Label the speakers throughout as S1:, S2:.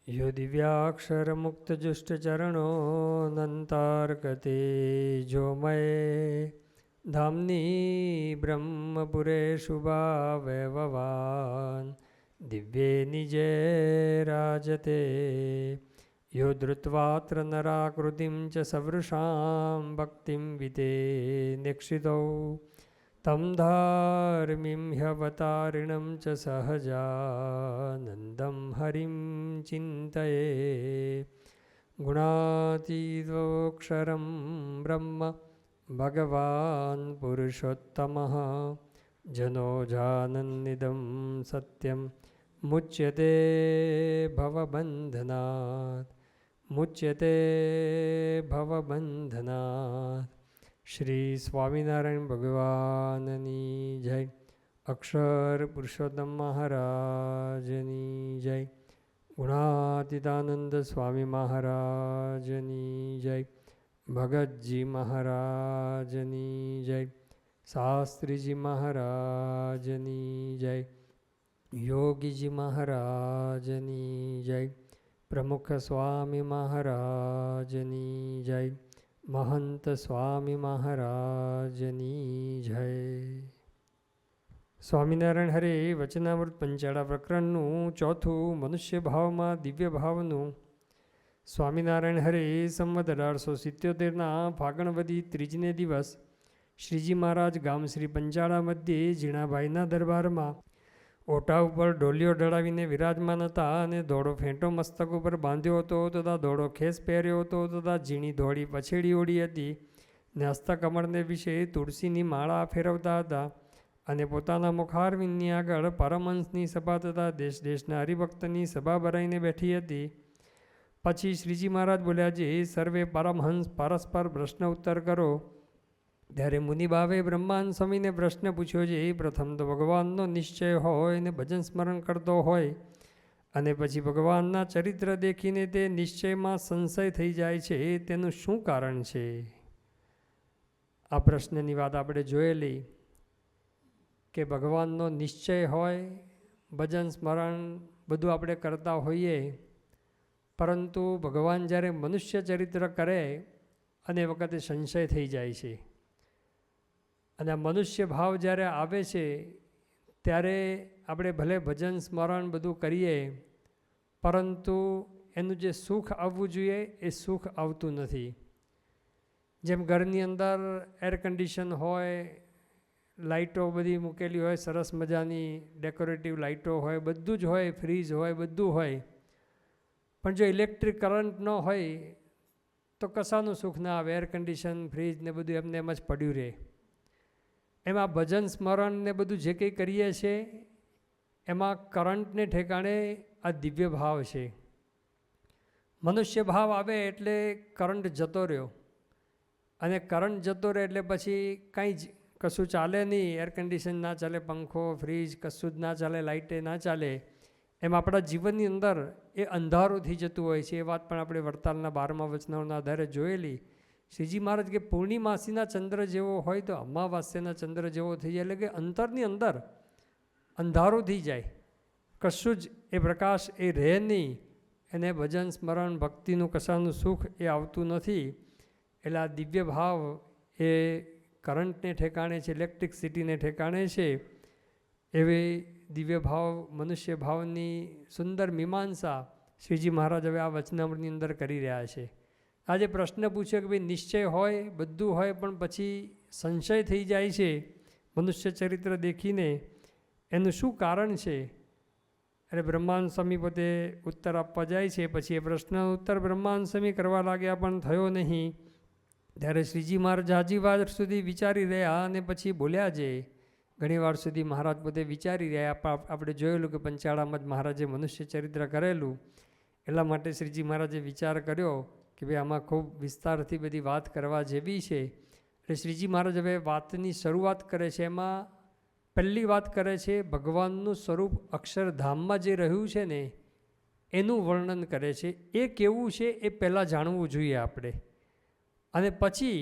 S1: यो दिव्याक्षरमुक्तजुष्टचरणो नन्तार्कते जोमये धाम्नि ब्रह्मपुरे शुभावयववान् दिव्ये निजे राजते यो धृत्वात्र नराकृतिं च सवृषां भक्तिं विते निक्षितौ तं धार्मिं ह्यवतारिणं च सहजानन्दं हरिं चिन्तये गुणातीतोऽक्षरं ब्रह्म भगवान् पुरुषोत्तमः जनो जानन्निदं सत्यं मुच्यते भवबन्धनात् श्री स्वामिनारायण भगवाननी जय। अक्षर पुरुषोत्तम महाराजनी जय। गुणातीतानंद स्वामी महाराजनी जय। भगतजी महाराजनी जय। शास्त्रीजी महाराजनी जय। योगीजी महाराजनी जय। प्रमुख स्वामी महाराजनी जय। महंत स्वामी महाराजनी जय। स्वामीनारायण हरे वचनामृत पंचाड़ा प्रकरणનું ચોથું મનુષ્ય ભાવમાં દિવ્ય ભાવનું સ્વામિનારાયણ હરે સંવત 1877ના ફાગણવદી ત્રીજને દિવસ શ્રીજી મહારાજ ગામ શ્રી પંચાળા મધ્યે ઝીણાભાઈના દરબારમાં ઓટા ઉપર ઢોલિયો ઢળાવીને વિરાજમાન હતા અને ધોળો ફેંટો મસ્તક ઉપર બાંધ્યો હતો તથા ધોળો ખેસ પહેર્યો હતો તથા ઝીણી ધોળી પછેડી ઓળી હતી ને હસ્તકમળને વિશે તુલસીની માળા ફેરવતા હતા અને પોતાના મુખારવિંદની આગળ પરમહંસની સભા તથા દેશ દેશના હરિભક્તની સભા ભરાઈને બેઠી હતી। પછી શ્રીજી મહારાજ બોલ્યા, જે સર્વે પરમહંસ પરસ્પર પ્રશ્ન ઉત્તર કરો। ત્યારે મુનિભાવે બ્રહ્માન સ્વામીને પ્રશ્ન પૂછ્યો, છે પ્રથમ તો ભગવાનનો નિશ્ચય હોય ને ભજન સ્મરણ કરતો હોય અને પછી ભગવાનના ચરિત્ર દેખીને તે નિશ્ચયમાં સંશય થઈ જાય છે, તેનું શું કારણ છે? આ પ્રશ્નની વાત આપણે જોયેલી કે ભગવાનનો નિશ્ચય હોય, ભજન સ્મરણ બધું આપણે કરતા હોઈએ, પરંતુ ભગવાન જ્યારે મનુષ્ય ચરિત્ર કરે અને એ વખતે સંશય થઈ જાય છે અને આ મનુષ્ય ભાવ જ્યારે આવે છે ત્યારે આપણે ભલે ભજન સ્મરણ બધું કરીએ, પરંતુ એનું જે સુખ આવવું જોઈએ એ સુખ આવતું નથી। જેમ ઘરની અંદર એર કન્ડિશન હોય, લાઇટો બધી મૂકેલી હોય, સરસ મજાની ડેકોરેટિવ લાઇટો હોય, બધું જ હોય, ફ્રીજ હોય, બધું હોય, પણ જો ઇલેક્ટ્રિક કરંટ ન હોય તો કશાનું સુખ ના આવે। એર કન્ડિશન, ફ્રીજ ને બધું એમને એમ જ પડ્યું રહે। એમાં ભજન સ્મરણ ને બધું જે કંઈ કરીએ છીએ એમાં કરંટને ઠેકાણે આ દિવ્ય ભાવ છે। મનુષ્ય ભાવ આવે એટલે કરંટ જતો રહ્યો અને કરંટ જતો રહે એટલે પછી કાંઈ જ કશું ચાલે નહીં। એર કન્ડિશન ના ચાલે, પંખો, ફ્રીજ કશું જ ના ચાલે, લાઇટે ના ચાલે। એમ આપણા જીવનની અંદર એ અંધારું થઈ જતું હોય છે। એ વાત પણ આપણે વડતાલના 12મા વચનાઓના આધારે જોયેલી। શ્રીજી મહારાજ કે પૂર્ણિમાસીના ચંદ્ર જેવો હોય તો અમાવાસ્યાના ચંદ્ર જેવો થઈ જાય, એટલે કે અંતરની અંદર અંધારું થઈ જાય, કશું જ એ પ્રકાશ એ રહે નહીં, એને ભજન સ્મરણ ભક્તિનું કશાનું સુખ એ આવતું નથી। એટલે આ દિવ્ય ભાવ એ કરંટને ઠેકાણે છે, ઇલેક્ટ્રિકસિટીને ઠેકાણે છે। એવી દિવ્ય ભાવ મનુષ્ય ભાવની સુંદર મીમાંસા શ્રીજી મહારાજ હવે આ વચનામૃતની અંદર કરી રહ્યા છે। આજે પ્રશ્ન પૂછ્યો કે ભાઈ નિશ્ચય હોય, બધું હોય, પણ પછી સંશય થઈ જાય છે મનુષ્ય ચરિત્ર દેખીને, એનું શું કારણ છે? એટલે બ્રહ્માનંદ સ્વામી પોતે ઉત્તર આપવા જાય છે। પછી એ પ્રશ્નનો ઉત્તર બ્રહ્માનંદ સ્વામી કરવા લાગ્યા પણ થયો નહીં। ત્યારે શ્રીજી મહારાજ હાજી વાર સુધી વિચારી રહ્યા અને પછી બોલ્યા છે। ઘણીવાર સુધી મહારાજ પોતે વિચારી રહ્યા। આપણે જોયેલું કે પંચાળામાં જ મહારાજે મનુષ્ય ચરિત્ર કરેલું, એટલા માટે શ્રીજી મહારાજે વિચાર કર્યો કે ભાઈ આમાં ખૂબ વિસ્તારથી બધી વાત કરવા જેવી છે। એટલે શ્રીજી મહારાજ હવે વાતની શરૂઆત કરે છે। એમાં પહેલી વાત કરે છે ભગવાનનું સ્વરૂપ અક્ષરધામમાં જે રહ્યું છે ને એનું વર્ણન કરે છે। એ કેવું છે એ પહેલાં જાણવું જોઈએ આપણે, અને પછી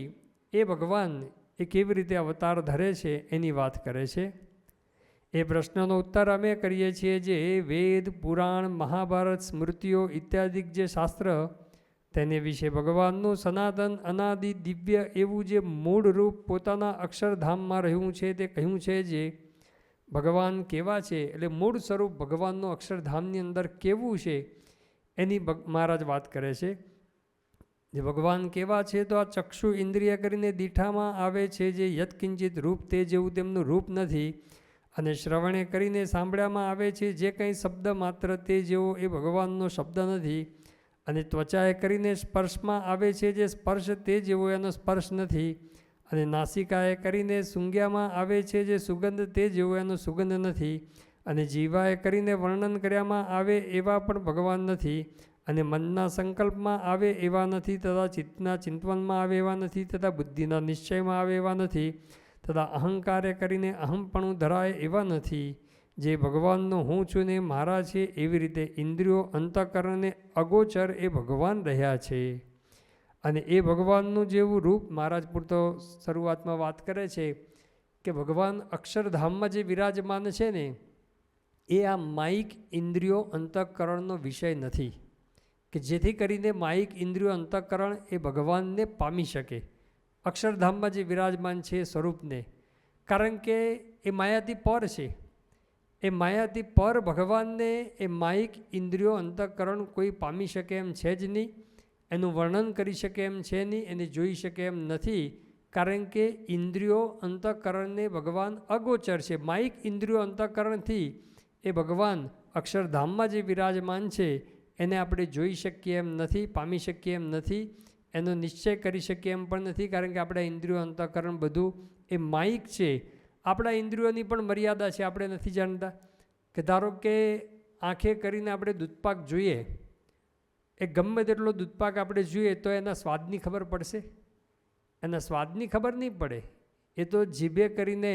S1: એ ભગવાન એ કેવી રીતે અવતાર ધરે છે એની વાત કરે છે। એ પ્રશ્નનો ઉત્તર અમે કરીએ છીએ જે વેદ, પુરાણ, મહાભારત, સ્મૃતિઓ ઇત્યાદિ જે શાસ્ત્ર તેને વિશે ભગવાનનું સનાતન અનાદિ દિવ્ય એવું જે મૂળ રૂપ પોતાના અક્ષરધામમાં રહ્યું છે તે કહ્યું છે. જે ભગવાન કેવા છે એટલે મૂળ સ્વરૂપ ભગવાનનું અક્ષરધામની અંદર કેવું છે એની મહારાજ વાત કરે છે. જે ભગવાન કેવા છે તો આ ચક્ષુ ઇન્દ્રિય કરીને દીઠામાં આવે છે જે યત્કિંચિત રૂપ તે જેવું તેમનું રૂપ નથી. અને શ્રવણે કરીને સાંભળ્યામાં આવે છે જે કંઈ શબ્દ માત્ર તે જેવો એ ભગવાનનો શબ્દ નથી. અને ત્વચાએ કરીને સ્પર્શમાં આવે છે જે સ્પર્શ તે જેવો એનો સ્પર્શ નથી. અને નાસિકાએ કરીને સૂંઘ્યામાં આવે છે જે સુગંધ તે જેવો એનો સુગંધ નથી. અને જીવાએ કરીને વર્ણન કર્યામાં આવે એવા પણ ભગવાન નથી. અને મનના સંકલ્પમાં આવે એવા નથી, તથા ચિત્તના ચિંતવનમાં આવે એવા નથી, તથા બુદ્ધિના નિશ્ચયમાં આવે એવા નથી, તથા અહંકારે કરીને અહમપણું ધરાય એવા નથી. જે ભગવાનનો હું છું ને મારા છે એવી રીતે ઇન્દ્રિયો અંતઃકરણને અગોચર એ ભગવાન રહ્યા છે. અને એ ભગવાનનું જેવું રૂપ મહારાજ પૂરતો શરૂઆતમાં વાત કરે છે કે ભગવાન અક્ષરધામમાં જે વિરાજમાન છે ને એ આ માયિક ઇન્દ્રિયો અંતઃકરણનો વિષય નથી કે જેથી કરીને માયિક ઇન્દ્રિયો અંતઃકરણ એ ભગવાનને પામી શકે અક્ષરધામમાં જે વિરાજમાન છે સ્વરૂપને. કારણ કે એ માયાથી પર છે. એ માયાથી પર ભગવાનને એ માયિક ઇન્દ્રિયો અંતઃકરણ કોઈ પામી શકે એમ છે જ નહીં. એનું વર્ણન કરી શકે એમ છે નહીં, એને જોઈ શકે એમ નથી. કારણ કે ઇન્દ્રિયો અંતઃકરણને ભગવાન અગોચર છે. માયિક ઇન્દ્રિયો અંતઃકરણથી એ ભગવાન અક્ષરધામમાં જે વિરાજમાન છે એને આપણે જોઈ શકીએ એમ નથી, પામી શકીએ એમ નથી, એનો નિશ્ચય કરી શકીએ એમ પણ નથી. કારણ કે આપણા ઇન્દ્રિયો અંતઃકરણ બધું એ માયિક છે. આપણા ઇન્દ્રિયોની પણ મર્યાદા છે, આપણે નથી જાણતા. કે ધારો કે આંખે કરીને આપણે દૂધપાક જોઈએ, એ ગમે તેટલો દૂધપાક આપણે જોઈએ તો એના સ્વાદની ખબર પડશે? એના સ્વાદની ખબર નહીં પડે. એ તો જીભે કરીને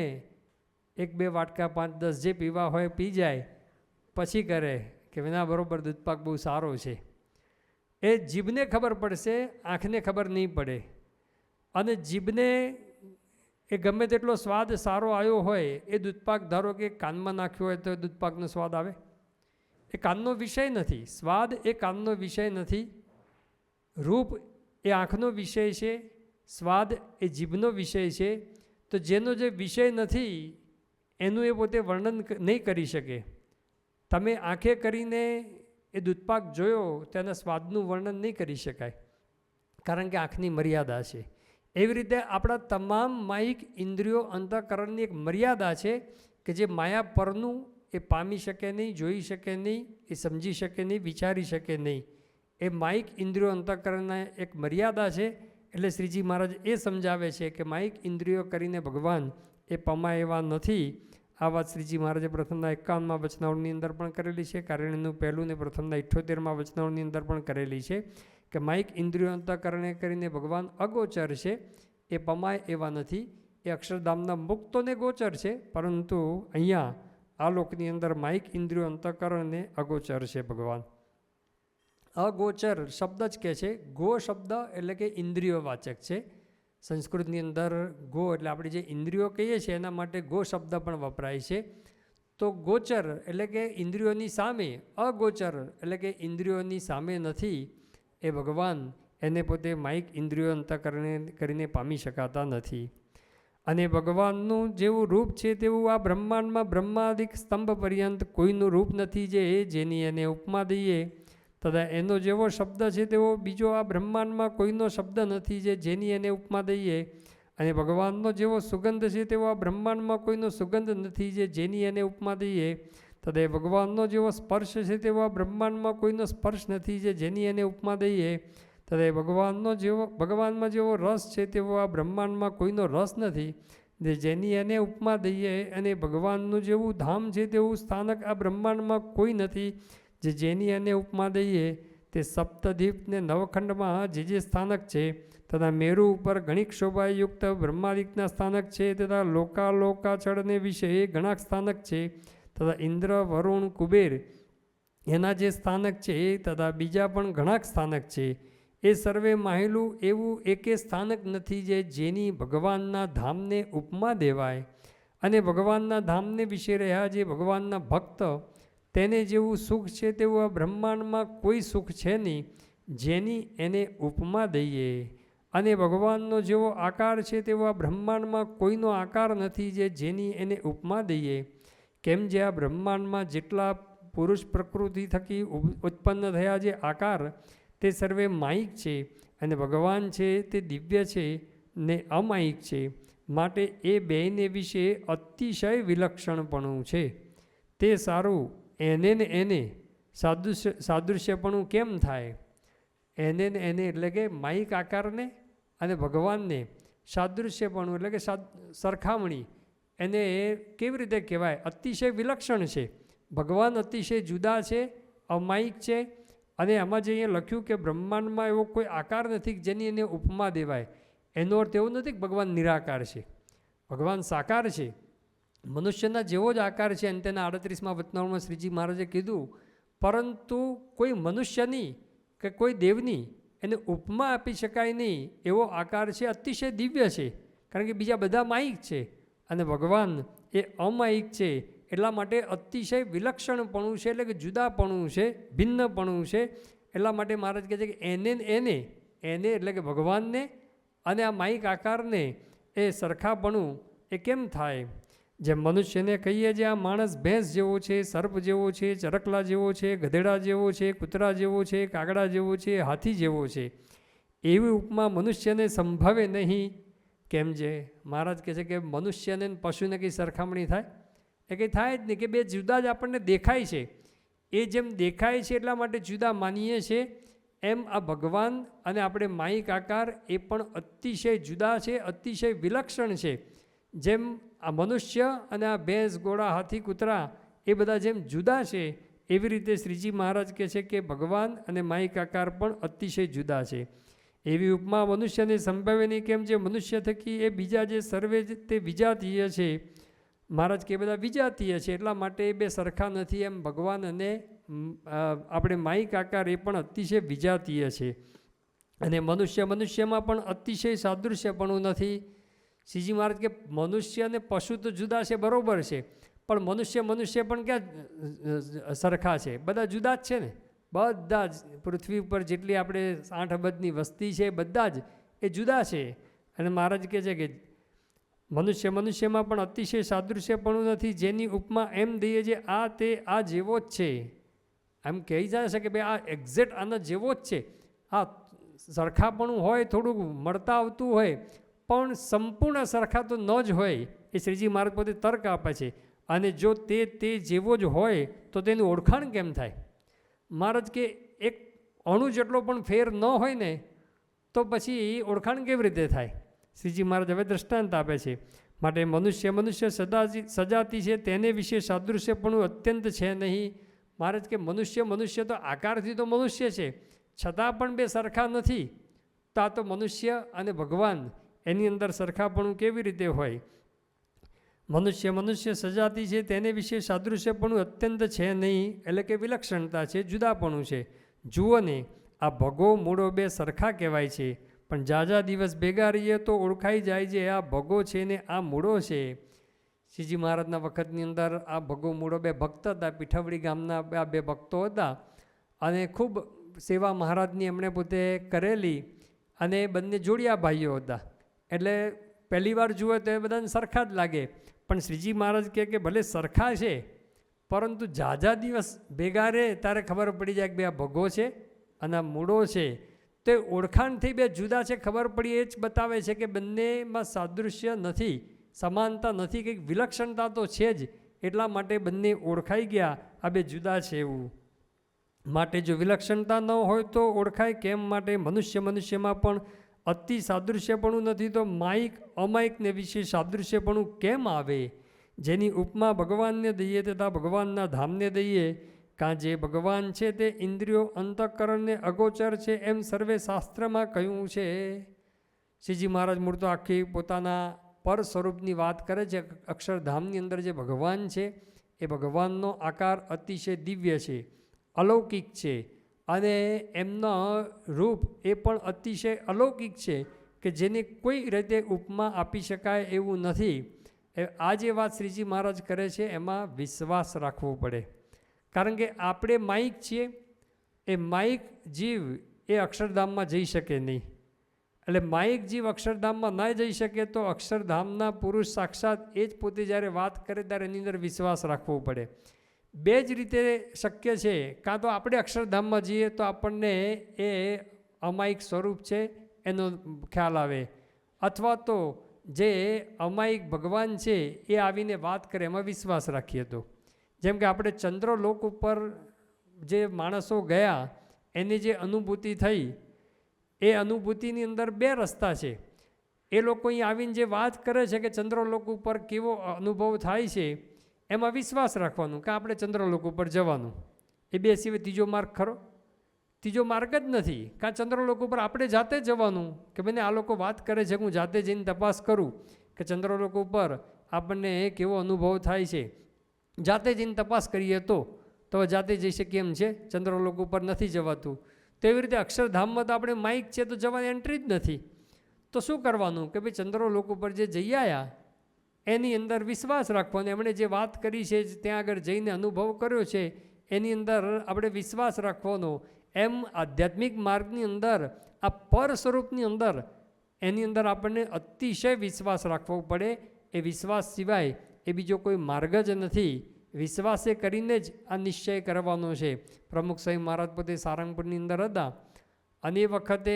S1: 1-2 વાટકા 5-10 જે પીવા હોય પી જાય, પછી કરે કે વિના બરોબર દૂધપાક બહુ સારો છે. એ જીભને ખબર પડશે, આંખને ખબર નહીં પડે. અને જીભને એ ગમે તેટલો સ્વાદ સારો આવ્યો હોય, એ દૂધપાક ધારો કે કાનમાં નાખ્યો હોય તો દૂધપાકનો સ્વાદ આવે? એ કાનનો વિષય નથી. સ્વાદ એ કાનનો વિષય નથી. રૂપ એ આંખનો વિષય છે. સ્વાદ એ જીભનો વિષય છે. તો જેનો જે વિષય નથી એનું એ પોતે વર્ણન નહીં કરી શકે. તમે આંખે કરીને એ દૂધપાક જોયો તેના સ્વાદનું વર્ણન નહીં કરી શકાય, કારણ કે આંખની મર્યાદા છે. એવી રીતે આપણા તમામ માયિક ઇન્દ્રિયો અંતઃકરણની એક મર્યાદા છે કે જે માયા પરનું એ પામી શકે નહીં, જોઈ શકે નહીં, એ સમજી શકે નહીં, વિચારી શકે નહીં. એ માયિક ઇન્દ્રિયો અંતઃકરણના એક મર્યાદા છે. એટલે શ્રીજી મહારાજ એ સમજાવે છે કે માયિક ઇન્દ્રિયો કરીને ભગવાન એ પમાય એવા નથી. આ વાત શ્રીજી મહારાજે પ્રથમના 51માં વચનાવળની અંદર પણ કરેલી છે. કારણનું પહેલું ને પ્રથમના 78માં વચનાવળની અંદર પણ કરેલી છે કે માયિક ઇન્દ્રિયો અંતઃકરણે કરીને ભગવાન અગોચર છે, એ પમાય એવા નથી. એ અક્ષરધામના મુક્તોને ગોચર છે, પરંતુ અહીંયા આ લોકની અંદર માયિક ઇન્દ્રિયો અંતઃકરણને અગોચર છે ભગવાન. અગોચર શબ્દ જ કહે છે. ગો શબ્દ એટલે કે ઇન્દ્રિયો વાચક છે. સંસ્કૃતની અંદર ગો એટલે આપણે જે ઇન્દ્રિયો કહીએ છીએ એના માટે ગો શબ્દ પણ વપરાય છે. તો ગોચર એટલે કે ઇન્દ્રિયોની સામે, અગોચર એટલે કે ઇન્દ્રિયોની સામે નથી એ ભગવાન. એને પોતે માયિક ઇન્દ્રિયો અંતઃકરણે કરીને પામી શકાતા નથી. અને ભગવાનનું જેવું રૂપ છે તેવું આ બ્રહ્માંડમાં બ્રહ્માદિક સ્તંભ પર્યંત કોઈનું રૂપ નથી જેની એને ઉપમા દઈએ. તથા એનો જેવો શબ્દ છે તેવો બીજો આ બ્રહ્માંડમાં કોઈનો શબ્દ નથી જેની એને ઉપમા દઈએ. અને ભગવાનનો જેવો સુગંધ છે તેવો આ બ્રહ્માંડમાં કોઈનો સુગંધ નથી જેની એને ઉપમા દઈએ. તથા ભગવાનનો જેવો સ્પર્શ છે તેવો આ બ્રહ્માંડમાં કોઈનો સ્પર્શ નથી જેની એને ઉપમા દઈએ. તથા ભગવાનમાં જેવો રસ છે તેવો આ બ્રહ્માંડમાં કોઈનો રસ નથી જેની એને ઉપમા દઈએ. અને ભગવાનનું જેવું ધામ છે તેવું સ્થાનક આ બ્રહ્માંડમાં કોઈ નથી જેની એને ઉપમા દઈએ. તે સપ્તદ્વીપ ને નવખંડમાં જે સ્થાનક છે, તથા મેરુ ઉપર ઘણી શોભાયુક્ત બ્રહ્માદિકના સ્થાનક છે, તથા લોકાલોકાચળને વિશે ઘણા સ્થાનક છે, તથા ઇન્દ્ર વરુણ કુબેર એના જે સ્થાનક છે, તથા બીજા પણ ઘણા સ્થાનક છે. એ સર્વે માહેલું એવું એકે સ્થાનક નથી જેની ભગવાનના ધામને ઉપમા દેવાય. અને ભગવાનના ધામને વિશે રહ્યા જે ભગવાનના ભક્ત, તેને જેવું સુખ છે તેવું આ બ્રહ્માંડમાં કોઈ સુખ છે નહીં, જેની એને ઉપમા દઈએ. અને ભગવાનનો જેવો આકાર છે તેવો આ બ્રહ્માંડમાં કોઈનો આકાર નથી, જેની એને ઉપમા દઈએ. કેમ જે આ બ્રહ્માંડમાં જેટલા પુરુષ પ્રકૃતિ થકી ઉત્પન્ન થયા જે આકાર, તે સર્વે માયિક છે, અને ભગવાન છે તે દિવ્ય છે ને અમાયિક છે. માટે એ બેયને વિશે અતિશય વિલક્ષણપણું છે. તે સારું એને ને એને સાદૃશ્યપણું કેમ થાય? એને ને એને એટલે કે માયિક આકારને અને ભગવાનને સાદૃશ્યપણું એટલે કે સરખામણી, એને કેવી રીતે કહેવાય? અતિશય વિલક્ષણ છે. ભગવાન અતિશય જુદા છે, અમાયિક છે. અને આમાં જે અહીંયા લખ્યું કે બ્રહ્માંડમાં એવો કોઈ આકાર નથી જેની એને ઉપમા દેવાય, એનો અર્થ એવો નથી કે ભગવાન નિરાકાર છે. ભગવાન સાકાર છે, મનુષ્યના જેવો જ આકાર છે. અને તેના 38મા વતનાવમાં શ્રીજી મહારાજે કીધું, પરંતુ કોઈ મનુષ્યની કે કોઈ દેવની એને ઉપમા આપી શકાય નહીં એવો આકાર છે. અતિશય દિવ્ય છે, કારણ કે બીજા બધા માયિક છે અને ભગવાન એ અમાયિક છે. એટલા માટે અતિશય વિલક્ષણપણું છે, એટલે કે જુદાપણું છે, ભિન્નપણું છે. એટલા માટે મહારાજ કહે છે કે એને એટલે કે ભગવાનને અને આ માયિક આકારને એ સરખાપણું એ કેમ થાય? જેમ મનુષ્યને કહીએ જે આ માણસ ભેંસ જેવો છે, સર્પ જેવો છે, ચરકલા જેવો છે, ગધેડા જેવો છે, કૂતરા જેવો છે, કાગડા જેવો છે, હાથી જેવો છે, એવી ઉપમા મનુષ્યને સંભવે નહીં. કેમ જે મહારાજ કહે છે કે મનુષ્યને પશુને કંઈ સરખામણી થાય? એ કંઈ થાય જ નહીં, કે બે જુદા જ આપણને દેખાય છે. એ જેમ દેખાય છે એટલા માટે જુદા માનીએ છીએ, એમ આ ભગવાન અને આપણે માયિક આકાર એ પણ અતિશય જુદા છે, અતિશય વિલક્ષણ છે. જેમ આ મનુષ્ય અને આ ભેંસ, ઘોડા, હાથી, કૂતરા એ બધા જેમ જુદા છે, એવી રીતે શ્રીજી મહારાજ કહે છે કે ભગવાન અને માયિક આકાર પણ અતિશય જુદા છે. એવી ઉપમા મનુષ્યને સંભવે નહીં. કેમ જે મનુષ્ય થકી એ બીજા જે સર્વે તે વિજાતીય છે, મહારાજ કે બધા વિજાતીય છે, એટલા માટે એ બે સરખા નથી. એમ ભગવાન અને આપણે માયિક આકાર એ પણ અતિશય વિજાતીય છે. અને મનુષ્યમાં પણ અતિશય સાદૃશ્યપણું નથી. શ્રીજી મહારાજ કે મનુષ્ય અને પશુ તો જુદા છે, બરાબર છે, પણ મનુષ્ય પણ ક્યાં સરખા છે? બધા જુદા જ છે ને. બધા જ પૃથ્વી ઉપર જેટલી આપણે 8 અબજની વસ્તી છે, બધા જ એ જુદા છે. અને મહારાજ કહે છે કે મનુષ્યમાં પણ અતિશય સાદૃશ્યપણું નથી, જેની ઉપમા એમ દઈએ જે આ જેવો જ છે. એમ કહી જાય છે કે ભાઈ આ એક્ઝેક્ટ આના જેવો જ છે. આ સરખાપણું હોય, થોડુંક મળતા આવતું હોય, પણ સંપૂર્ણ સરખા તો ન જ હોય. એ શ્રીજી મહારાજ પોતે તર્ક આપે છે. અને જો તે જેવો જ હોય તો તેનું ઓળખાણ કેમ થાય? મહારાજ કે એક અણુ જેટલો પણ ફેર ન હોય ને તો પછી ઓળખાણ કેવી રીતે થાય? શ્રીજી મહારાજ હવે દ્રષ્ટાંત આપે છે. માટે મનુષ્ય સજાતી છે, તેને વિશે સાદૃશ્યપણું અત્યંત છે નહીં. મહારાજ કે મનુષ્ય તો આકારથી તો મનુષ્ય છે, છતાં પણ બે સરખા નથી. તો આ તો મનુષ્ય અને ભગવાન એની અંદર સરખાપણું કેવી રીતે હોય? મનુષ્ય સજાતી છે, તેને વિશે સાદૃશ્યપણું અત્યંત છે નહીં, એટલે કે વિલક્ષણતા છે, જુદાપણું છે. જુઓ ને, આ ભગો મૂળો બે સરખા કહેવાય છે, પણ જાજા દિવસ ભેગા રહીએ તો ઓળખાઈ જાય છે આ ભગો છે ને આ મૂળો છે. શ્રીજી મહારાજના વખતની અંદર આ ભગો મૂળો બે ભક્ત હતા. પીઠવડી ગામના આ બે ભક્તો હતા અને ખૂબ સેવા મહારાજની એમણે પોતે કરેલી, અને બંને જોડિયા ભાઈઓ હતા. એટલે પહેલી વાર જુએ તો એ બધાને સરખા જ લાગે. પણ શ્રીજી મહારાજ કહે કે ભલે સરખા છે, પરંતુ ઝાઝા દિવસ ભેગા રહે ત્યારે ખબર પડી જાય કે બે આ ભગો છે અને આ મૂળો છે. તો ઓળખાણથી બે જુદા છે ખબર પડી, એ જ બતાવે છે કે બંનેમાં સાદૃશ્ય નથી, સમાનતા નથી, કંઈક વિલક્ષણતા તો છે જ. એટલા માટે બંને ઓળખાઈ ગયા આ બે જુદા છે એવું. માટે જો વિલક્ષણતા ન હોય તો ઓળખાય કેમ? માટે મનુષ્યમાં પણ અતિ સાદૃશ્યપણું નથી, તો માયિક અમાયિકને વિશે સાદૃશ્યપણું કેમ આવે? જેની ઉપમા ભગવાનને દઈએ તથા ભગવાનના ધામને દઈએ. કાં જે ભગવાન છે તે ઇન્દ્રિયો અંતઃકરણને અગોચર છે, એમ સર્વે શાસ્ત્રમાં કહ્યું છે. શ્રીજી મહારાજ મૂળ તો આખી પોતાના પર સ્વરૂપની વાત કરે છે. અક્ષરધામની અંદર જે ભગવાન છે એ ભગવાનનો આકાર અતિશય દિવ્ય છે, અલૌકિક છે, અને એમનો રૂપ એ પણ અતિશય અલૌકિક છે કે જેને કોઈ રીતે ઉપમા આપી શકાય એવું નથી. આ જે વાત શ્રીજી મહારાજ કરે છે એમાં વિશ્વાસ રાખવો પડે. કારણ કે આપણે માઇક છીએ, એ માઇક જીવ એ અક્ષરધામમાં જઈ શકે નહીં. એટલે માઇક જીવ અક્ષરધામમાં ન જઈ શકે તો અક્ષરધામના પુરુષ સાક્ષાત એ જ પોતે જ્યારે વાત કરે ત્યારે એની અંદર વિશ્વાસ રાખવો પડે. બે જ રીતે શક્ય છે. કાં તો આપણે અક્ષરધામમાં જઈએ તો આપણને એ અમાયિક સ્વરૂપ છે એનો ખ્યાલ આવે, અથવા તો જે અમાયિક ભગવાન છે એ આવીને વાત કરે એમાં વિશ્વાસ રાખીએ. તો જેમ કે આપણે ચંદ્રલોક ઉપર જે માણસો ગયા એની જે અનુભૂતિ થઈ, એ અનુભૂતિની અંદર બે રસ્તા છે. એ લોકો અહીં આવીને જે વાત કરે છે કે ચંદ્રલોક ઉપર કેવો અનુભવ થાય છે, એમાં વિશ્વાસ રાખવાનું કે આપણે ચંદ્રલોક ઉપર જવાનું. એ બે સિવાય ત્રીજો માર્ગ ખરો? ત્રીજો માર્ગ જ નથી. કાં ચંદ્રલોક ઉપર આપણે જાતે જવાનું કે ભાઈને આ લોકો વાત કરે છે, હું જાતે જઈને તપાસ કરું કે ચંદ્રલોક ઉપર આપણને કેવો અનુભવ થાય છે. જાતે જઈને તપાસ કરીએ તો જાતે જઈ શકીએ એમ છે, ચંદ્રલોક ઉપર નથી જવાતું. તેવી રીતે અક્ષરધામમાં તો આપણે માઇક છે તો જવાની એન્ટ્રી જ નથી. તો શું કરવાનું કે ભાઈ ચંદ્રલોક ઉપર જે જઈ આવ્યા એની અંદર વિશ્વાસ રાખવાનો. એમણે જે વાત કરી છે ત્યાં આગળ જઈને અનુભવ કર્યો છે એની અંદર આપણે વિશ્વાસ રાખવાનો. એમ આધ્યાત્મિક માર્ગની અંદર આ પર સ્વરૂપની અંદર એની અંદર આપણને અતિશય વિશ્વાસ રાખવો પડે. એ વિશ્વાસ સિવાય એ બીજો કોઈ માર્ગ જ નથી. વિશ્વાસે કરીને જ આ નિશ્ચય કરવાનો છે. પ્રમુખ સ્વામી મહારાજ પોતે સારંગપુરની અંદર હતા અને એ વખતે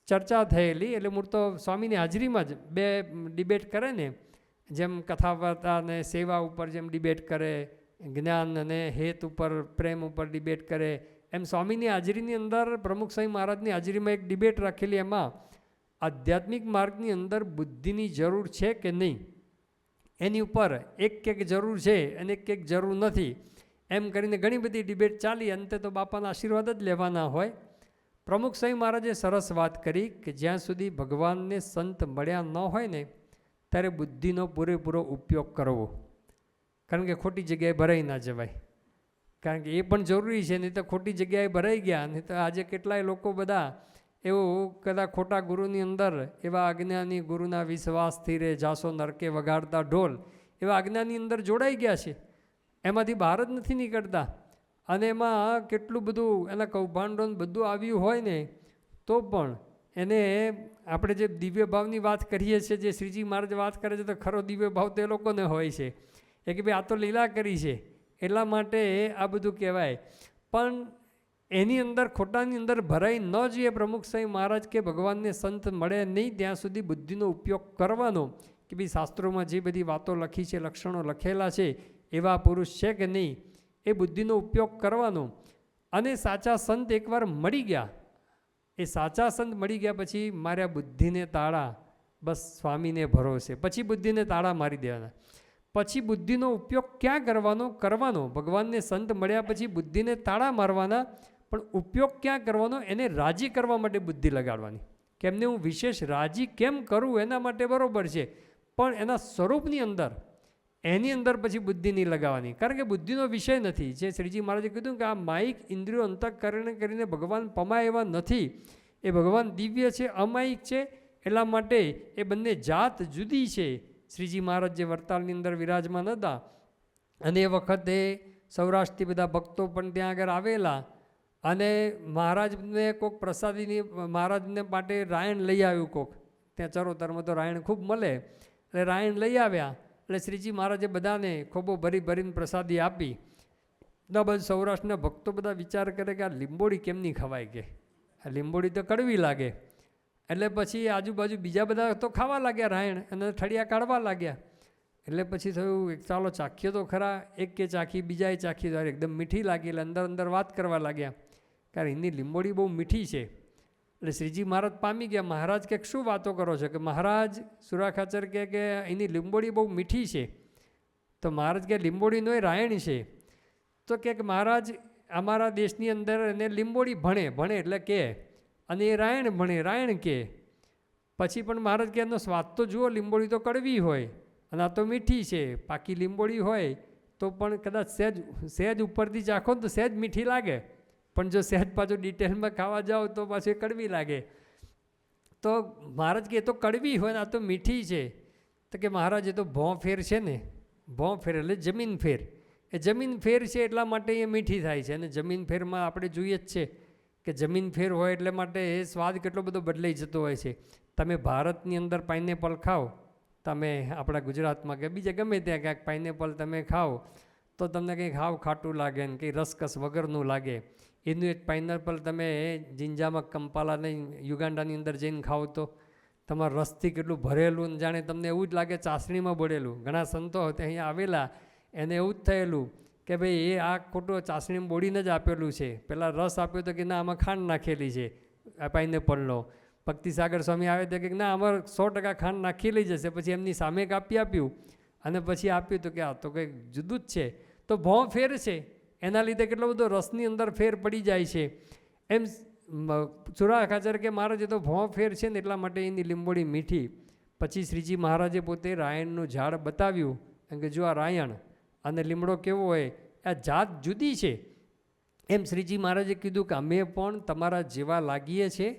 S1: ચર્ચા થયેલી. એટલે મૂળ તો સ્વામીની હાજરીમાં જ બે ડિબેટ કરે ને, જેમ કથાવાર્તા અને સેવા ઉપર જેમ ડિબેટ કરે, જ્ઞાન અને હેત ઉપર, પ્રેમ ઉપર ડિબેટ કરે, એમ સ્વામીની હાજરીની અંદર પ્રમુખ સ્વામી મહારાજની હાજરીમાં એક ડિબેટ રાખેલી. એમાં આધ્યાત્મિક માર્ગની અંદર બુદ્ધિની જરૂર છે કે નહીં એની ઉપર એક જરૂર છે અને એક જરૂર નથી એમ કરીને ઘણી બધી ડિબેટ ચાલી. અંતે તો બાપાના આશીર્વાદ જ લેવાના હોય. પ્રમુખ સ્વામી મહારાજે સરસ વાત કરી કે જ્યાં સુધી ભગવાનને સંત મળ્યા ન હોય ને ત્યારે બુદ્ધિનો પૂરેપૂરો ઉપયોગ કરવો. કારણ કે ખોટી જગ્યાએ ભરાઈ ના જવાય. કારણ કે એ પણ જરૂરી છે, નહીં તો ખોટી જગ્યાએ ભરાઈ ગયા. નહીં તો આજે કેટલાય લોકો બધા એવું કદાચ ખોટા ગુરુની અંદર એવા અજ્ઞાની ગુરુના વિશ્વાસથી રે જાસો નરકે વગાડતા ઢોલ એવા અજ્ઞાની અંદર જોડાઈ ગયા છે. એમાંથી બહાર જ નથી નીકળતા. અને એમાં કેટલું બધું એના કૌભાંડો બધું આવ્યું હોય ને તો પણ એને આપણે જે દિવ્ય ભાવની વાત કરીએ છીએ, જે શ્રીજી મહારાજ વાત કરે છે, તો ખરો દિવ્ય ભાવ તો એ લોકોને હોય છે. એ કે ભાઈ આ તો લીલા કરી છે એટલા માટે આ બધું કહેવાય. પણ એની અંદર ખોટાની અંદર ભરાઈ ન જોઈએ. પ્રમુખ સ્વામી મહારાજ કે ભગવાનને સંત મળે નહીં ત્યાં સુધી બુદ્ધિનો ઉપયોગ કરવાનો. કે ભાઈ શાસ્ત્રોમાં જે બધી વાતો લખી છે, લક્ષણો લખેલા છે, એવા પુરુષ છે કે નહીં, એ બુદ્ધિનો ઉપયોગ કરવાનો. અને સાચા સંત એકવાર મળી ગયા, એ સાચા સંત મળી ગયા પછી માર્યા બુદ્ધિને તાળા, બસ સ્વામીને ભરોસે. પછી બુદ્ધિને તાળા મારી દેવાના. પછી બુદ્ધિનો ઉપયોગ ક્યાં કરવાનો? ભગવાનને સંત મળ્યા પછી બુદ્ધિને તાળા મારવાના, પણ ઉપયોગ ક્યાં કરવાનો? એને રાજી કરવા માટે બુદ્ધિ લગાડવાની. કે એમને હું વિશેષ રાજી કેમ કરું એના માટે બરાબર છે, પણ એના સ્વરૂપની અંદર એની અંદર પછી બુદ્ધિ નહીં લગાવવાની. કારણ કે બુદ્ધિનો વિષય નથી. જે શ્રીજી મહારાજે કીધું કે આ માઇક ઇન્દ્રિયો અંતઃકરણ કરીને ભગવાન પમાય એવા નથી. એ ભગવાન દિવ્ય છે, અમાયિક છે. એટલા માટે એ બંને જાત જુદી છે. શ્રીજી મહારાજ જે વરતાલની અંદર વિરાજમાન હતા અને એ વખતે સૌરાષ્ટ્રથી બધા ભક્તો પણ ત્યાં આગળ આવેલા અને મહારાજને કોઈક પ્રસાદીની મહારાજને માટે રાયણ લઈ આવ્યું કોક. ત્યાં ચરોતરમાં તો રાયણ ખૂબ મળે એટલે રાયણ લઈ આવ્યા. એટલે શ્રીજી મહારાજે બધાને ખોબો ભરીને પ્રસાદી આપી. બધા સૌરાષ્ટ્રના ભક્તો બધા વિચાર કરે કે આ લીંબોડી કેમ નહીં ખવાય, કે આ લીંબોડી તો કડવી લાગે. એટલે પછી આજુબાજુ બીજા બધા તો ખાવા લાગ્યા રાયણ અને ઠળિયા કાઢવા લાગ્યા. એટલે પછી થયું ચાલો ચાખ્યો તો ખરા. એક કે ચાખી, બીજાએ ચાખી તો એકદમ મીઠી લાગી. એટલે અંદર વાત કરવા લાગ્યા કારણ એની લીંબોડી બહુ મીઠી છે. એટલે શ્રીજી મહારાજ પામી ગયા. મહારાજ કે શું વાતો કરો છો? કે મહારાજ સુરાખાચર કે એની લીંબોડી બહુ મીઠી છે. તો મહારાજ કે લીંબોડીનો એ રાયણ છે. તો કે મહારાજ અમારા દેશની અંદર એને લીંબોડી ભણે એટલે કે, અને એ રાયણ રાયણ કે. પછી પણ મહારાજ કે એનો સ્વાદ તો જુઓ, લીંબોડી તો કડવી હોય અને આ તો મીઠી છે. પાકી લીંબોડી હોય તો પણ કદાચ સહેજ ઉપરથી ચાખો તો સહેજ મીઠી લાગે, પણ જો સહેજ પાછું ડિટેલમાં ખાવા જાઓ તો પાછું કડવી લાગે. તો મહારાજ કે એ તો કડવી હોય ને આ તો મીઠી છે. તો કે મહારાજ એ તો ભોં ફેર છે ને, ભોં ફેર એટલે જમીન ફેર, એ જમીન ફેર છે એટલા માટે એ મીઠી થાય છે. અને જમીન ફેરમાં આપણે જોઈએ જ છે કે જમીન ફેર હોય એટલે માટે એ સ્વાદ કેટલો બધો બદલાઈ જતો હોય છે. તમે ભારતની અંદર પાઇનેપલ ખાઓ, તમે આપણા ગુજરાતમાં કે બીજા ગમે ત્યાં ક્યાંક પાઇનેપલ તમે ખાઓ તો તમને કંઈક હાવ ખાટું લાગે ને કંઈ રસકસ વગરનું લાગે. એનું એક પાઇનેપલ તમે જિંજામાં કંપાલા યુગાન્ડાની અંદર જઈને ખાઓ તો તમારા રસથી કેટલું ભરેલું ને જાણે તમને એવું જ લાગે ચાસણીમાં બોળેલું. ઘણા સંતો અહીંયા આવેલા એને એવું જ થયેલું કે ભાઈ એ આ ખોટું ચાસણીમાં બોળીને જ આપેલું છે, પહેલાં રસ આપ્યો તો કે ના આમાં ખાંડ નાખેલી છે આ પાઇનેપલનો. ભક્તિસાગર સ્વામી આવે તો કે ના અમારે 100% ખાંડ નાખી લઈ જશે. પછી એમની સામે કાપી આપ્યું અને પછી આપ્યું તો કે આ તો કંઈક જુદું જ છે. તો ભોં ફેર છે એના લીધે કેટલો બધો રસની અંદર ફેર પડી જાય છે. એમ સુરા ખાચર કે મહારાજ એ તો ભોં ફેર છે ને એટલા માટે એની લીંબોડી મીઠી. પછી શ્રીજી મહારાજે પોતે રાયણનું ઝાડ બતાવ્યું એમ કે જો આ રાયણ અને લીમડો કેવો હોય, આ જાત જુદી છે. એમ શ્રીજી મહારાજે કીધું કે અમે પણ તમારા જેવા લાગીએ છીએ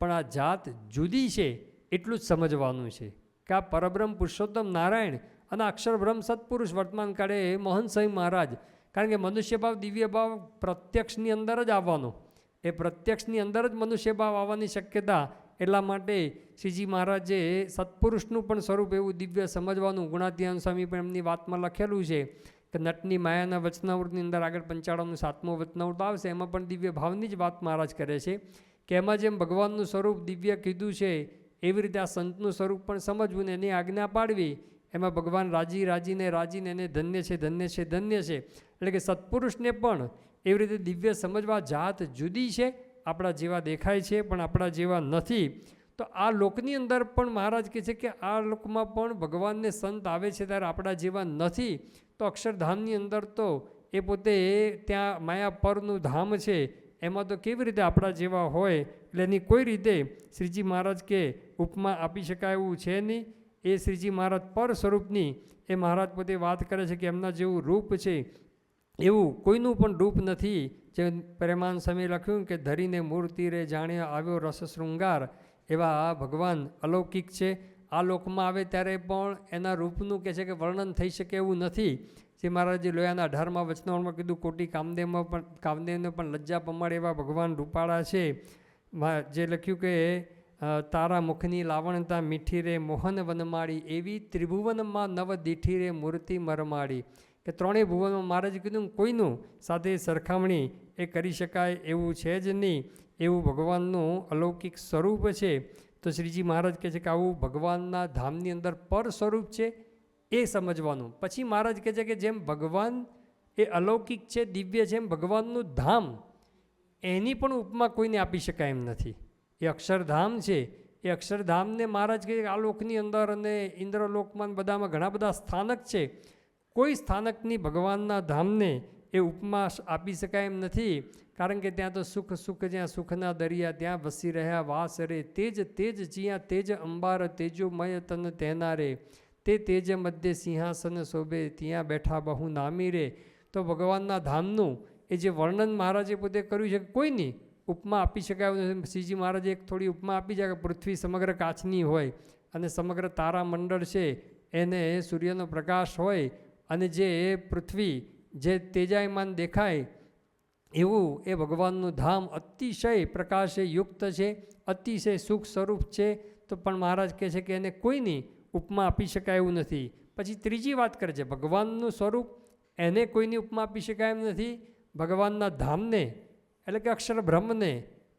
S1: પણ આ જાત જુદી છે એટલું જ સમજવાનું છે કે આ પરબ્રહ્મ પુરુષોત્તમ નારાયણ અને અક્ષર બ્રહ્મ સત્પુરુષ વર્તમાન કાળે મોહન સ્વામી મહારાજ. કારણ કે મનુષ્ય ભાવ દિવ્ય ભાવ પ્રત્યક્ષની અંદર જ આવવાનો, એ પ્રત્યક્ષની અંદર જ મનુષ્ય ભાવ આવવાની શક્યતા. એટલા માટે શ્રીજી મહારાજે સત્પુરુષનું પણ સ્વરૂપ એવું દિવ્ય સમજવાનું. ગુણાતીયાન સ્વામી પણ એમની વાતમાં લખેલું છે કે નટની માયાના વચનાવૃતની અંદર આગળ 55નું 7મું વચનાવૃત આવશે, એમાં પણ દિવ્ય ભાવની જ વાત મહારાજ કરે છે કે એમાં જેમ ભગવાનનું સ્વરૂપ દિવ્ય કીધું છે એવી રીતે આ સંતનું સ્વરૂપ પણ સમજવું ને એની આજ્ઞા પાડવી. એમાં ભગવાન રાજીને એને ધન્ય છે ધન્ય છે ધન્ય છે. એટલે કે સત્પુરુષને પણ એવી રીતે દિવ્ય સમજવા. જાત જુદી છે, આપણા જેવા દેખાય છે પણ આપણા જેવા નથી. તો આ લોકની અંદર પણ મહારાજ કહે છે કે આ લોકમાં પણ ભગવાનને સંત આવે છે ત્યારે આપણા જેવા નથી. તો અક્ષરધામની અંદર તો એ પોતે ત્યાં માયા પરનું ધામ છે, એમાં તો કેવી રીતે આપણા જેવા હોય. એટલે એની કોઈ રીતે શ્રીજી મહારાજ કે ઉપમા આપી શકાય એવું છે નહીં. એ શ્રીજી મહારાજ પર સ્વરૂપની એ મહારાજ પોતે વાત કરે છે કે એમના જેવું રૂપ છે એવું કોઈનું પણ રૂપ નથી. જે પ્રેમાન સમયે લખ્યું કે ધરીને મૂર્તિ રે જાણે આવ્યો રસ શૃંગાર, એવા આ ભગવાન અલૌકિક છે. આ લોકમાં આવે ત્યારે પણ એના રૂપનું કહે છે કે વર્ણન થઈ શકે એવું નથી. જે મહારાજે લોયાના 18મા વચનાવળમાં કીધું કોટી કામદેવને પણ લજ્જા પમાડે એવા ભગવાન રૂપાળા છે. જે લખ્યું કે તારા મુખની લાવણતા મીઠી રે મોહન વનમાળી, એવી ત્રિભુવનમાં નવ દીઠી રે મૂર્તિ મરમાળી. કે ત્રણેય ભુવનમાં મહારાજે કીધું કોઈનું સાથે સરખામણી એ કરી શકાય એવું છે જ નહીં. એવું ભગવાનનું અલૌકિક સ્વરૂપ છે. તો શ્રીજી મહારાજ કહે છે કે આવું ભગવાનના ધામની અંદર પર સ્વરૂપ છે એ સમજવાનું. પછી મહારાજ કહે છે કે જેમ ભગવાન એ અલૌકિક છે દિવ્ય છે, એમ ભગવાનનું ધામ એની પણ ઉપમા કોઈને આપી શકાય એમ નથી. એ અક્ષરધામ છે. એ અક્ષરધામને મહારાજ કહે આ લોકની અંદર અને ઇન્દ્રલોકમાં બધામાં ઘણા બધા સ્થાનક છે. કોઈ સ્થાનકની ભગવાનના ધામને એ ઉપમા આપી શકાય એમ નથી. કારણ કે ત્યાં તો સુખ જ્યાં સુખના દરિયા ત્યાં વસી રહ્યા વાસ રે, તેજ જ્યાં તેજ અંબાર તેજોમય તન તેના રે, તે તેજ મધ્ય સિંહાસન શોભે ત્યાં બેઠા બહુ નામી રે. તો ભગવાનના ધામનું એ જે વર્ણન મહારાજે પોતે કર્યું છે કોઈ નહીં ઉપમા આપી શકાય. શ્રીજી મહારાજે એક થોડી ઉપમા આપી છે કે પૃથ્વી સમગ્ર કાચની હોય અને સમગ્ર તારામંડળ છે એને સૂર્યનો પ્રકાશ હોય અને જે પૃથ્વી જે તેજાયમાન દેખાય એવું એ ભગવાનનું ધામ અતિશય પ્રકાશે યુક્ત છે, અતિશય સુખ સ્વરૂપ છે. તો પણ મહારાજ કહે છે કે એને કોઈની ઉપમા આપી શકાય એવું નથી. પછી ત્રીજી વાત કરે છે ભગવાનનું સ્વરૂપ એને કોઈની ઉપમા આપી શકાય એમ નથી. ભગવાનના ધામને એટલે કે અક્ષર બ્રહ્મને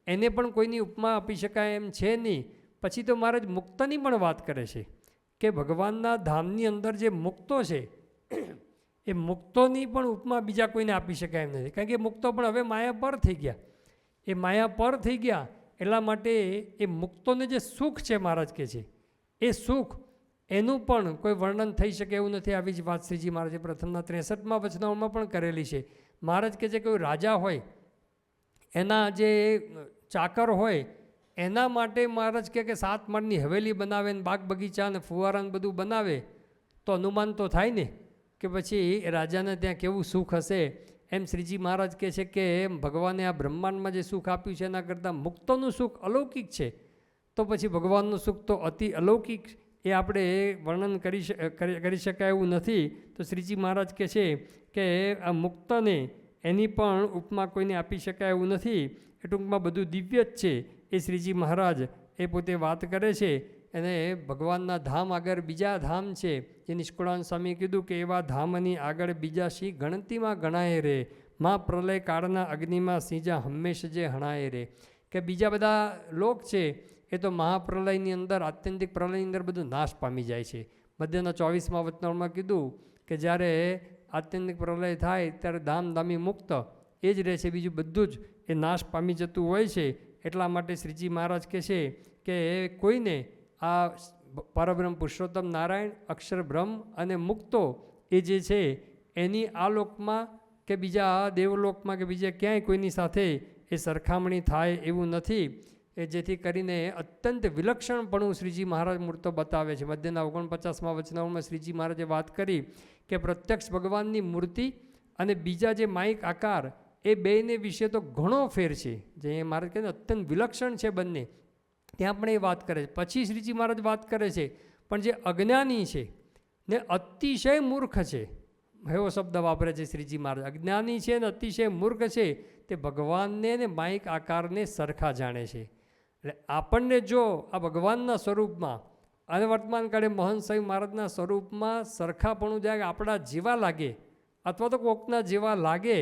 S1: એને પણ કોઈની ઉપમા આપી શકાય એમ છે નહીં. પછી તો મહારાજ મુક્તની પણ વાત કરે છે કે ભગવાનના ધામની અંદર જે મુક્તો છે એ મુક્તોની પણ ઉપમા બીજા કોઈને આપી શકાય એમ નથી. કારણ કે મુક્તો પણ હવે માયા પર થઈ ગયા. એ માયા પર થઈ ગયા એટલા માટે એ મુક્તોને જે સુખ છે મહારાજ કહે છે એ સુખ એનું પણ કોઈ વર્ણન થઈ શકે એવું નથી. આવી જ વાત શ્રીજી મહારાજે પ્રથમના 63મા વચનાઓમાં પણ કરેલી છે. મહારાજ કહે છે કે કોઈ રાજા હોય એના જે ચાકર હોય એના માટે મહારાજ કહે કે 7 માળની હવેલી બનાવે ને બાગ બગીચા ને ફુવારાને બધું બનાવે તો અનુમાન તો થાય ને કે પછી રાજાને ત્યાં કેવું સુખ હશે. એમ શ્રીજી મહારાજ કહે છે કે ભગવાને આ બ્રહ્માંડમાં જે સુખ આપ્યું છે એના કરતાં મુક્તોનું સુખ અલૌકિક છે. તો પછી ભગવાનનું સુખ તો અતિ અલૌકિક એ આપણે વર્ણન કરી શકાય એવું નથી. તો શ્રીજી મહારાજ કહે છે કે આ મુક્તને એની પણ ઉપમા કોઈને આપી શકાય એવું નથી. એ ટૂંકમાં બધું દિવ્ય જ છે. એ શ્રીજી મહારાજ એ પોતે વાત કરે છે. અને ભગવાનના ધામ આગળ બીજા ધામ છે, જે નિષ્કુળાનંદ સ્વામીએ કીધું કે એવા ધામની આગળ બીજા શી ગણતીમાં ગણાય રે, માં પ્રલય કાળના અગ્નિમાં સિંજા હંમેશ જે હણાય રે. કે બીજા બધા લોક છે એ તો મહાપ્રલયની અંદર, આત્યંતિક પ્રલયની અંદર બધું નાશ પામી જાય છે. મધ્યના 24મા વચનામૃતમાં કીધું કે જ્યારે આત્યંતિક પ્રલય થાય ત્યારે ધામધામી મુક્ત એ જ રહે છે, બીજું બધું જ એ નાશ પામી જતું હોય છે. એટલા માટે શ્રીજી મહારાજ કહે છે કે કોઈને આ પરબ્રહ્મ પુરુષોત્તમ નારાયણ, અક્ષર બ્રહ્મ અને મુક્તો એ જે છે એની આ લોકમાં કે બીજા દેવલોકમાં કે બીજા ક્યાંય કોઈની સાથે એ સરખામણી થાય એવું નથી. એ જેથી કરીને અત્યંત વિલક્ષણપણું શ્રીજી મહારાજ મૂર્તો બતાવે છે. મધ્યના 49મા વચનામાં શ્રીજી મહારાજે વાત કરી કે પ્રત્યક્ષ ભગવાનની મૂર્તિ અને બીજા જે માઇક આકાર એ બેને વિશે તો ઘણો ફેર છે. જે મહારાજ કહે અત્યંત વિલક્ષણ છે બંને, ત્યાં પણ એ વાત કરે છે. પછી શ્રીજી મહારાજ વાત કરે છે પણ જે અજ્ઞાની છે ને અતિશય મૂર્ખ છે, એવો શબ્દ વાપરે છે શ્રીજી મહારાજ. અજ્ઞાની છે ને અતિશય મૂર્ખ છે તે ભગવાનને ને માઇક આકારને સરખા જાણે છે. એટલે આપણને જો આ ભગવાનના સ્વરૂપમાં અને વર્તમાન કાળે મહંત સ્વામી મહારાજના સ્વરૂપમાં સરખાપણું જાય આપણા જેવા લાગે અથવા તો કોકના જેવા લાગે,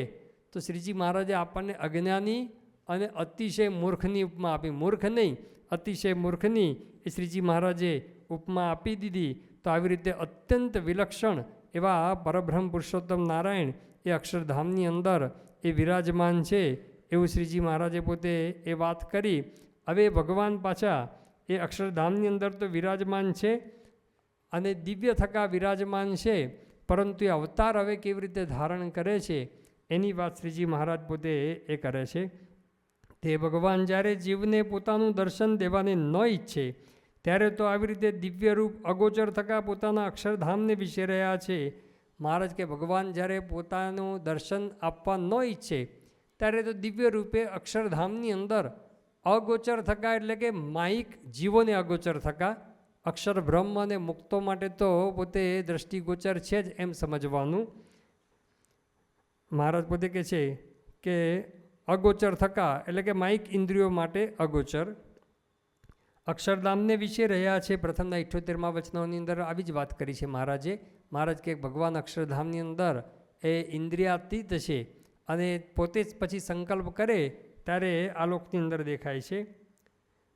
S1: તો શ્રીજી મહારાજે આપણને અજ્ઞાની અને અતિશય મૂર્ખની ઉપમા આપી. મૂર્ખ નહીં, અતિશય મૂર્ખની એ શ્રીજી મહારાજે ઉપમા આપી દીધી. તો આવી રીતે અત્યંત વિલક્ષણ એવા પરબ્રહ્મ પુરુષોત્તમ નારાયણ એ અક્ષરધામની અંદર એ વિરાજમાન છે એવું શ્રીજી મહારાજે પોતે એ વાત કરી. હવે ભગવાન પાછા એ અક્ષરધામની અંદર તો વિરાજમાન છે અને દિવ્ય થકા વિરાજમાન છે, પરંતુ એ અવતાર હવે કેવી રીતે ધારણ કરે છે એની વાત શ્રીજી મહારાજ પોતે એ કરે છે. તે ભગવાન જ્યારે જીવને પોતાનું દર્શન દેવાને ન ઈચ્છે ત્યારે તો આવી રીતે દિવ્ય રૂપ અગોચર થકા પોતાના અક્ષરધામને વિશે રહ્યા છે. મહારાજ કે ભગવાન જ્યારે પોતાનું દર્શન આપવા ન ઈચ્છે ત્યારે તો દિવ્ય રૂપે અક્ષરધામની અંદર અગોચર થકા, એટલે કે માઇક જીવોને અગોચર થકા, અક્ષર બ્રહ્મ અને મુક્તો માટે તો પોતે દ્રષ્ટિગોચર છે જ એમ સમજવાનું. મહારાજ પોતે કહે છે કે અગોચર થકા એટલે કે માઇક ઇન્દ્રિયો માટે અગોચર. અક્ષરધામને વિશે રહ્યા છે. પ્રથમના 78મા વચનોની અંદર આવી જ વાત કરી છે મહારાજે. મહારાજ કે ભગવાન અક્ષરધામની અંદર એ ઇન્દ્રિયાતીત છે અને પોતે જ પછી સંકલ્પ કરે ત્યારે આ લોકની અંદર દેખાય છે.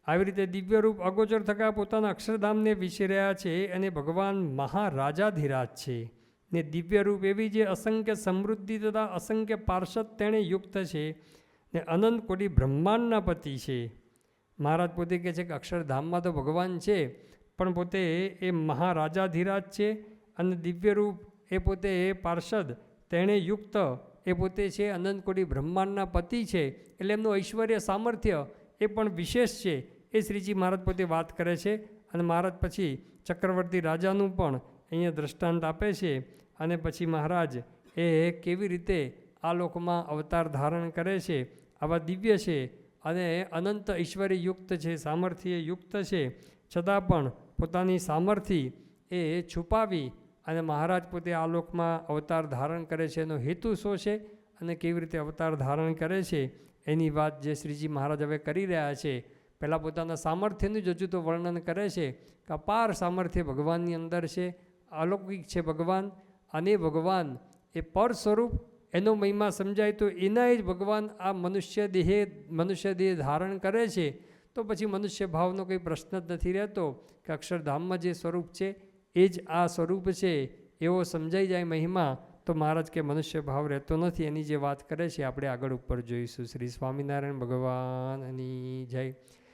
S1: આવી રીતે દિવ્ય રૂપ અગોચર થકા પોતાના અક્ષરધામને વિશે રહ્યા છે અને ભગવાન મહારાજાધિરાજ છે ને દિવ્ય રૂપ એવી જે અસંખ્ય સમૃદ્ધિ તથા અસંખ્ય પાર્ષદ તેણે યુક્ત છે ને અનંત કોટી બ્રહ્માંડના પતિ છે. મહારાજ પોતે કહે છે કે અક્ષરધામમાં તો ભગવાન છે પણ પોતે એ મહારાજાધિરાજ છે અને દિવ્ય રૂપ એ પોતે એ પાર્ષદ તેણે યુક્ત એ પોતે છે અનંત કોટી બ્રહ્માંડના પતિ છે. એટલે એમનું ઐશ્વર્ય સામર્થ્ય એ પણ વિશેષ છે એ શ્રીજી મહારાજ પોતે વાત કરે છે. અને મહારાજ પછી ચક્રવર્તી રાજાનું પણ અહીંયા દ્રષ્ટાંત આપે છે. અને પછી મહારાજ એ કેવી રીતે આ લોકમાં અવતાર ધારણ કરે છે, આવા દિવ્ય છે અને અનંત ઐશ્વર્ય યુક્ત છે, સામર્થ્ય યુક્ત છે, છતાં પણ પોતાની સામર્થ્ય એ છુપાવી અને મહારાજ પોતે આ લોકમાં અવતાર ધારણ કરે છે. એનો હેતુ શું છે અને કેવી રીતે અવતાર ધારણ કરે છે એની વાત જે શ્રીજી મહારાજ હવે કરી રહ્યા છે. પહેલાં પોતાના સામર્થ્યનું જ હજુ તો વર્ણન કરે છે કે અપાર સામર્થ્ય ભગવાનની અંદર છે, અલૌકિક છે ભગવાન. અને ભગવાન એ પર સ્વરૂપ, એનો મહિમા સમજાય તો એના જ ભગવાન આ મનુષ્ય દેહ ધારણ કરે છે. તો પછી મનુષ્ય ભાવનો કંઈ પ્રશ્ન જ નથી રહેતો કે અક્ષરધામમાં જે સ્વરૂપ છે એ જ આ સ્વરૂપ છે એવો સમજાઈ જાય મહિમા. તો મહારાજ કે મનુષ્ય ભાવ રહેતો નથી. એની જે વાત કરે છે આપણે આગળ ઉપર જોઈશું. શ્રી સ્વામિનારાયણ ભગવાનની જય.